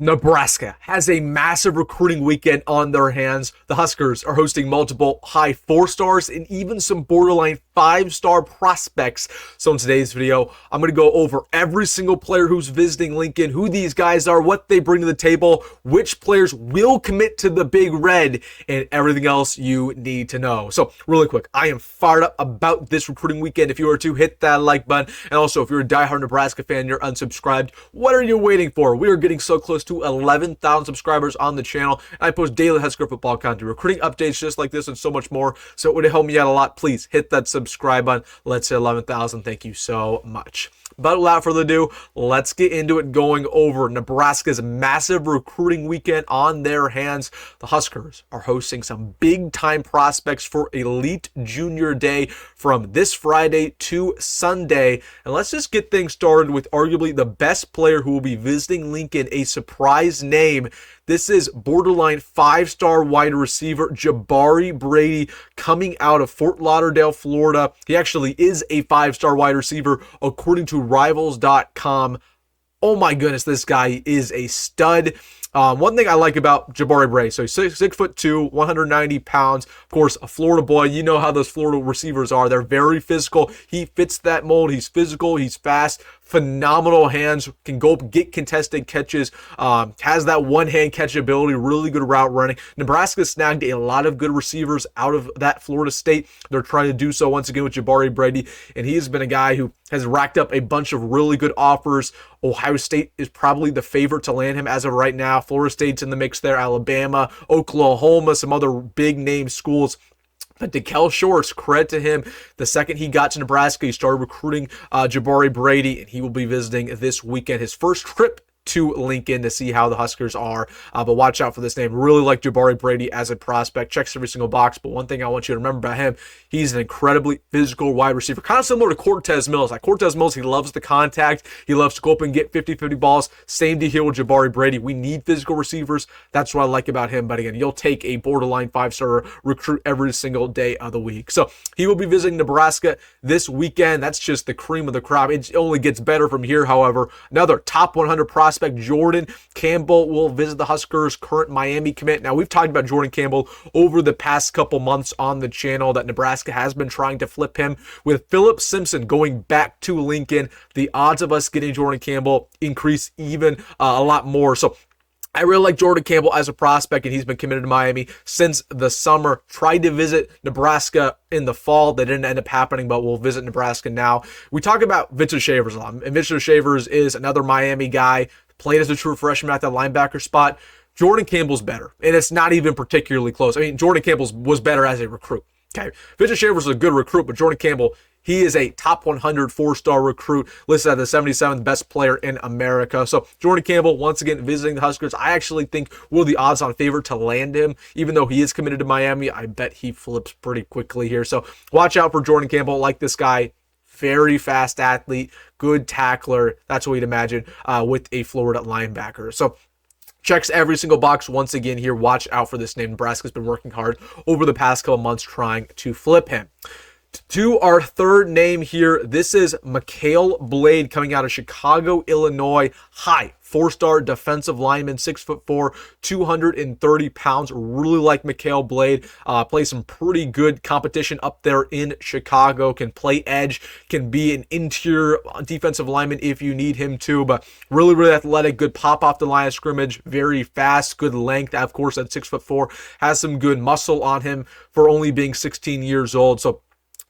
Nebraska has a massive recruiting weekend on their hands. The Huskers are hosting multiple high 4-stars and even some borderline 5-star prospects. So in today's video, I'm going to go over every single player who's visiting Lincoln, who these guys are, what they bring to the table, which players will commit to the Big Red, and everything else you need to know. So really quick, I am fired up about this recruiting weekend. If you are to hit that like button, and also if you're a diehard Nebraska fan, you're unsubscribed, what are you waiting for? We are getting so close to 11,000 subscribers on the channel. I post daily Husker football content, recruiting updates just like this and so much more. So it would help me out a lot. Please hit that subscribe button. Let's hit 11,000. Thank you so much. But without further ado, let's get into it, going over Nebraska's massive recruiting weekend on their hands. The Huskers are hosting some big-time prospects for Elite Junior Day from this Friday to Sunday. And let's just get things started with arguably the best player who will be visiting Lincoln, a surprise name. This is borderline 5-star wide receiver Jabari Brady, coming out of Fort Lauderdale, Florida. He actually is a 5-star wide receiver according to Rivals.com. Oh my goodness, this guy is a stud. One thing I like about Jabari Brady, so he's 6'2", 190 pounds. Of course, a Florida boy. You know how those Florida receivers are. They're very physical. He fits that mold. He's physical. He's fast. Phenomenal hands. Can go get contested catches. Has that one-hand catch ability. Really good route running. Nebraska snagged a lot of good receivers out of that Florida State. They're trying to do so once again with Jabari Brady, and he has been a guy who has racked up a bunch of really good offers. Ohio State is probably the favorite to land him as of right now. Florida State's in the mix there. Alabama, Oklahoma, some other big-name schools. But DeKel Shorts, credit to him. The second he got to Nebraska, he started recruiting Jabari Brady, and he will be visiting this weekend. His first trip to Lincoln to see how the Huskers are. But watch out for this name. Really like Jabari Brady as a prospect. Checks every single box. But one thing I want you to remember about him, he's an incredibly physical wide receiver. Kind of similar to Cortez Mills. Like Cortez Mills, he loves the contact. He loves to go up and get 50-50 balls. Same deal here with Jabari Brady. We need physical receivers. That's what I like about him. But again, you'll take a borderline 5-star recruit every single day of the week. So he will be visiting Nebraska this weekend. That's just the cream of the crop. It only gets better from here, however. Another top 100 prospect, Jordan Campbell, will visit the Huskers, current Miami commit. Now, we've talked about Jordan Campbell over the past couple months on the channel that Nebraska has been trying to flip him. With Philip Simpson going back to Lincoln, the odds of us getting Jordan Campbell increase even a lot more. So I really like Jordan Campbell as a prospect, and he's been committed to Miami since the summer. Tried to visit Nebraska in the fall. That didn't end up happening, but we'll visit Nebraska now. We talk about Victor Shavers a lot, and Victor Shavers is another Miami guy, played as a true freshman at that linebacker spot. Jordan Campbell's better, and it's not even particularly close. I mean, Jordan Campbell was better as a recruit. Okay, Victor Shavers is a good recruit, but Jordan Campbell, he is a top 100 4-star recruit, listed as the 77th best player in America. So Jordan Campbell, once again, visiting the Huskers. I actually think we're the odds-on favorite to land him. Even though he is committed to Miami, I bet he flips pretty quickly here. So watch out for Jordan Campbell. Like this guy, very fast athlete, good tackler. That's what you'd imagine with a Florida linebacker. So checks every single box once again here. Watch out for this name. Nebraska's been working hard over the past couple months trying to flip him. To our third name here, this is Mikhail Blade, coming out of Chicago, Illinois. High 4-star defensive lineman, 6'4", 230 pounds. Really like Mikhail Blade. Plays some pretty good competition up there in Chicago. Can play edge. Can be an interior defensive lineman if you need him to. But really, really athletic. Good pop off the line of scrimmage. Very fast. Good length. Of course, at 6'4", has some good muscle on him for only being 16 years old. So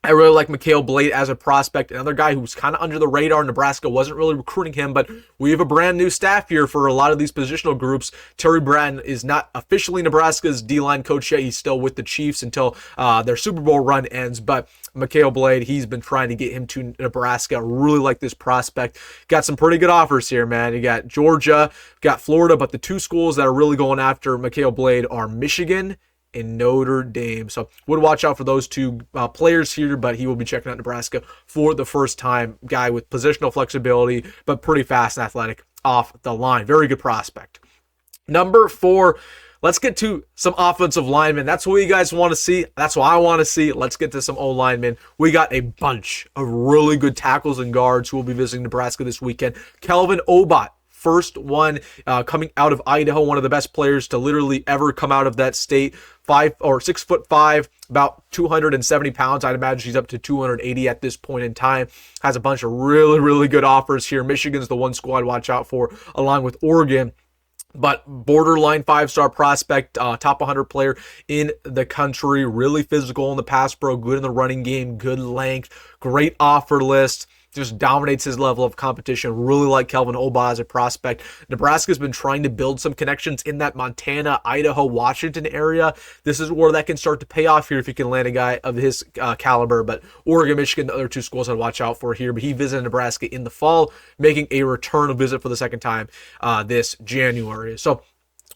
I really like Mikhail Blade as a prospect. Another guy who's kind of under the radar. Nebraska wasn't really recruiting him, but we have a brand new staff here for a lot of these positional groups. Terry Bratton is not officially Nebraska's D-line coach yet. He's still with the Chiefs until their Super Bowl run ends. But Mikhail Blade, he's been trying to get him to Nebraska. Really like this prospect. Got some pretty good offers here, man. You got Georgia, got Florida, but the two schools that are really going after Mikhail Blade are Michigan in Notre Dame. So would watch out for those two players here, but he will be checking out Nebraska for the first time. Guy with positional flexibility, but pretty fast and athletic off the line. Very good prospect. Number 4, let's get to some offensive linemen. That's what you guys want to see. That's what I want to see. Let's get to some O-linemen. We got a bunch of really good tackles and guards who will be visiting Nebraska this weekend. Kelvin Obot, first one coming out of Idaho, one of the best players to literally ever come out of that state. 6'5", about 270 pounds. I'd imagine she's up to 280 at this point in time. Has a bunch of really, really good offers here. Michigan's the one school I'd watch out for, along with Oregon. But borderline 5-star prospect, top 100 player in the country, really physical in the pass pro, good in the running game, good length, great offer list. Just dominates his level of competition. Really like Kelvin Oba as a prospect. Nebraska's been trying to build some connections in that Montana, Idaho, Washington area. This is where that can start to pay off here if you can land a guy of his caliber. But Oregon, Michigan, the other two schools I'd watch out for here. But he visited Nebraska in the fall, making a return visit for the second time this January. So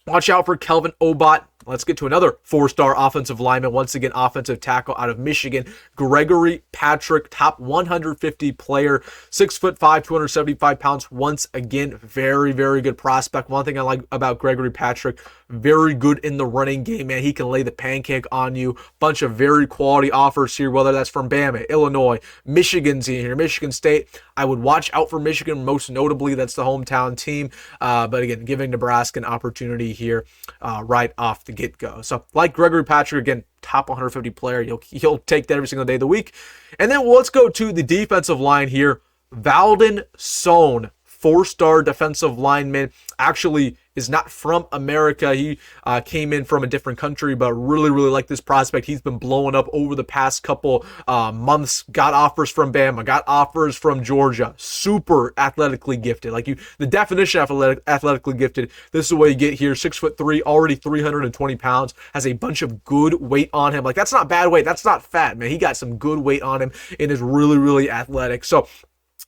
watch out for Kelvin Oba. Let's get to another 4-star offensive lineman. Once again, offensive tackle out of Michigan. Gregory Patrick, top 150 player, 6'5", 275 pounds. Once again, very, very good prospect. One thing I like about Gregory Patrick, very good in the running game, man. He can lay the pancake on you. Bunch of very quality offers here, whether that's from Bama, Illinois, Michigan's in here, Michigan State. I would watch out for Michigan, most notably. That's the hometown team. But again, giving Nebraska an opportunity here right off the get-go. So like Gregory Patrick, again, top 150 player. He'll take that every single day of the week. And then let's go to the defensive line here. Valdon Sohn, 4-star defensive lineman, actually is not from America. He came in from a different country, but really, really like this prospect. He's been blowing up over the past couple months. Got offers from Bama, got offers from Georgia. Super athletically gifted. The definition of athletically gifted, this is what you get here. 6'3", already 320 pounds. Has a bunch of good weight on him. That's not bad weight. That's not fat, man. He got some good weight on him and is really, really athletic. So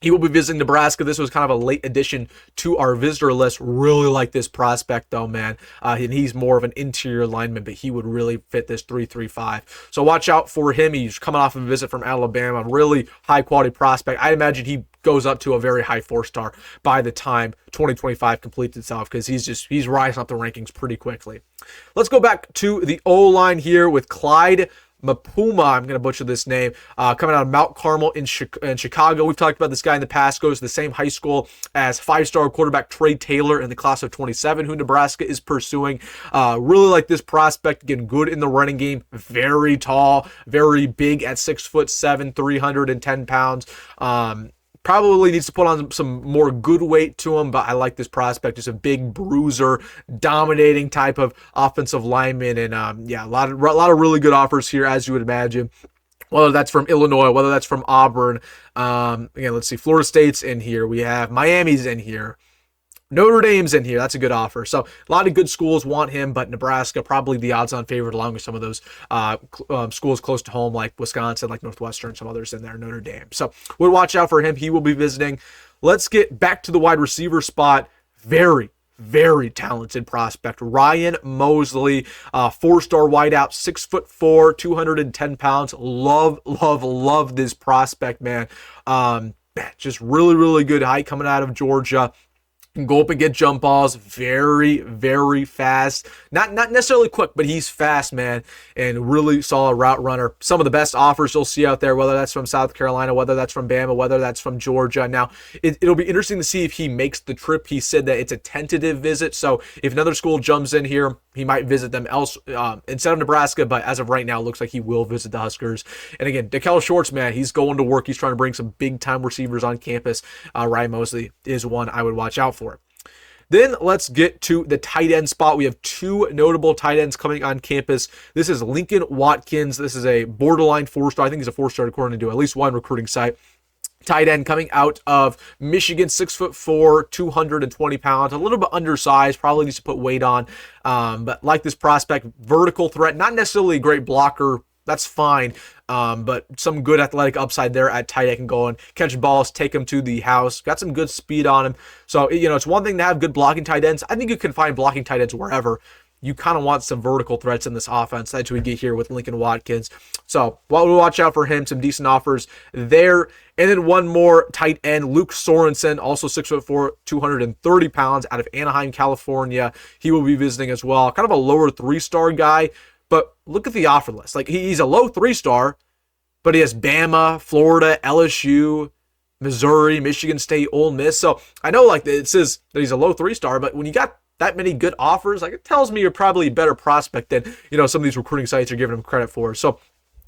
he will be visiting Nebraska. This was kind of a late addition to our visitor list. Really like this prospect, though, man. And he's more of an interior lineman, but he would really fit this 3-3-5. So watch out for him. He's coming off of a visit from Alabama. Really high-quality prospect. I imagine he goes up to a very high 4-star by the time 2025 completes itself, because he's rising up the rankings pretty quickly. Let's go back to the O-line here with Clyde Mapuma, I'm going to butcher this name, coming out of Mount Carmel in Chicago. We've talked about this guy in the past, goes to the same high school as 5-star quarterback Trey Taylor in the class of 27, who Nebraska is pursuing. Really like this prospect, again, good in the running game, very tall, very big at 6'7", 310 pounds. Probably needs to put on some more good weight to him, but I like this prospect. Just a big bruiser, dominating type of offensive lineman, and a lot of really good offers here, as you would imagine. Whether that's from Illinois, whether that's from Auburn. Again, let's see. Florida State's in here. We have Miami's in here. Notre Dame's in here. That's a good offer. So a lot of good schools want him, but Nebraska probably the odds-on favorite, along with some of those schools close to home, like Wisconsin, like Northwestern, some others in there, Notre Dame. So we'll watch out for him. He will be visiting. Let's get back to the wide receiver spot. Very, very talented prospect. Ryan Mosley, 4-star wideout, 6'4", 210 pounds. Love this prospect, man. Just really, really good height coming out of Georgia. Can go up and get jump balls. Very, very fast. Not necessarily quick, but he's fast, man, and really solid route runner. Some of the best offers you'll see out there, whether that's from South Carolina, whether that's from Bama, whether that's from Georgia. Now, it'll be interesting to see if he makes the trip. He said that it's a tentative visit, so if another school jumps in here, he might visit them instead of Nebraska, but as of right now, it looks like he will visit the Huskers. And again, Dakel Shorts, man, he's going to work. He's trying to bring some big-time receivers on campus. Ryan Mosley is one I would watch out for. Then let's get to the tight end spot. We have two notable tight ends coming on campus. This is Lincoln Watkins. This is a borderline 4-star. I think he's a 4-star according to at least one recruiting site. Tight end coming out of Michigan, 6'4", 220 pounds, a little bit undersized, probably needs to put weight on. But like this prospect, vertical threat, not necessarily a great blocker. That's fine, but some good athletic upside there at tight end. Can go and catch balls, take him to the house. Got some good speed on him. So, it's one thing to have good blocking tight ends. I think you can find blocking tight ends wherever. You kind of want some vertical threats in this offense. That's what we get here with Lincoln Watkins. So we'll watch out for him. Some decent offers there. And then one more tight end, Luke Sorensen, also 6'4", 230 pounds, out of Anaheim, California. He will be visiting as well. Kind of a lower 3-star guy. But look at the offer list. He's a low 3-star, but he has Bama, Florida, LSU, Missouri, Michigan State, Ole Miss. So I know like it says that he's a low 3-star, but when you got that many good offers, like it tells me you're probably a better prospect than, some of these recruiting sites are giving him credit for. So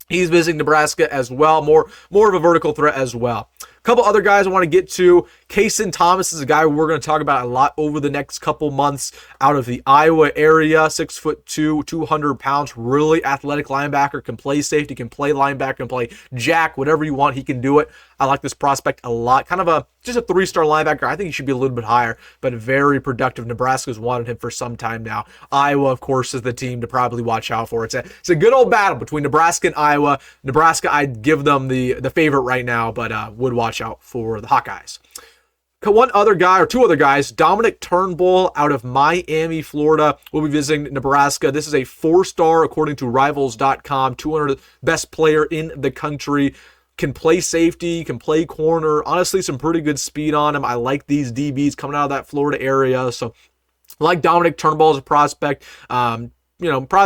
he's visiting Nebraska as well, more of a vertical threat as well. A couple other guys I want to get to. Kaysen Thomas is a guy we're going to talk about a lot over the next couple months out of the Iowa area. 6'2", 200 pounds, really athletic linebacker, can play safety, can play linebacker, can play jack, whatever you want, he can do it. I like this prospect a lot. Kind of just a 3-star linebacker. I think he should be a little bit higher, but very productive. Nebraska's wanted him for some time now. Iowa, of course, is the team to probably watch out for. It's a good old battle between Nebraska and Iowa. Nebraska, I'd give them the favorite right now, but would watch out for the Hawkeyes. Two other guys, Dominic Turnbull out of Miami, Florida, will be visiting Nebraska. This is a 4-star according to Rivals.com, 200th best player in the country. Can play safety, can play corner. Honestly, some pretty good speed on him. I like these DBs coming out of that Florida area. So I like Dominic Turnbull as a prospect. Probably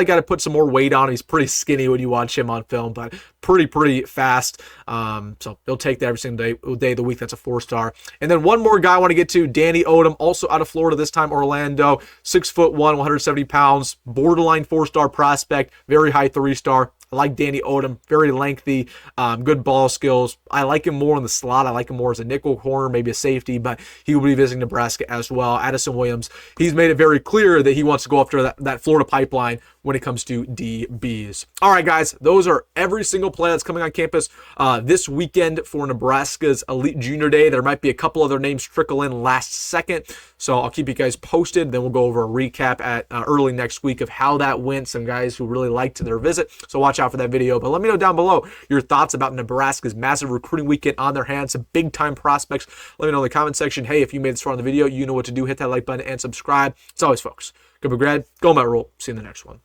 got to put some more weight on him. He's pretty skinny when you watch him on film, but pretty fast. So he'll take that every single day of the week. That's a 4-star. And then one more guy I want to get to, Danny Odom, also out of Florida, this time Orlando. 6'1", 170 pounds, borderline 4-star prospect, very high 3-star. I like Danny Odom, very lengthy, good ball skills. I like him more in the slot. I like him more as a nickel corner, maybe a safety, but he will be visiting Nebraska as well. Addison Williams, he's made it very clear that he wants to go after that Florida pipeline when it comes to DBs. All right, guys, those are every single play that's coming on campus this weekend for Nebraska's Elite Junior Day. There might be a couple other names trickle in last second, so I'll keep you guys posted. Then we'll go over a recap at early next week of how that went. Some guys who really liked their visit, so watch out for that video. But let me know down below your thoughts about Nebraska's massive recruiting weekend on their hands, some big-time prospects. Let me know in the comment section. Hey, if you made this far in the video, you know what to do. Hit that like button and subscribe. As always, folks, go Big Red, go Rhule. See you in the next one.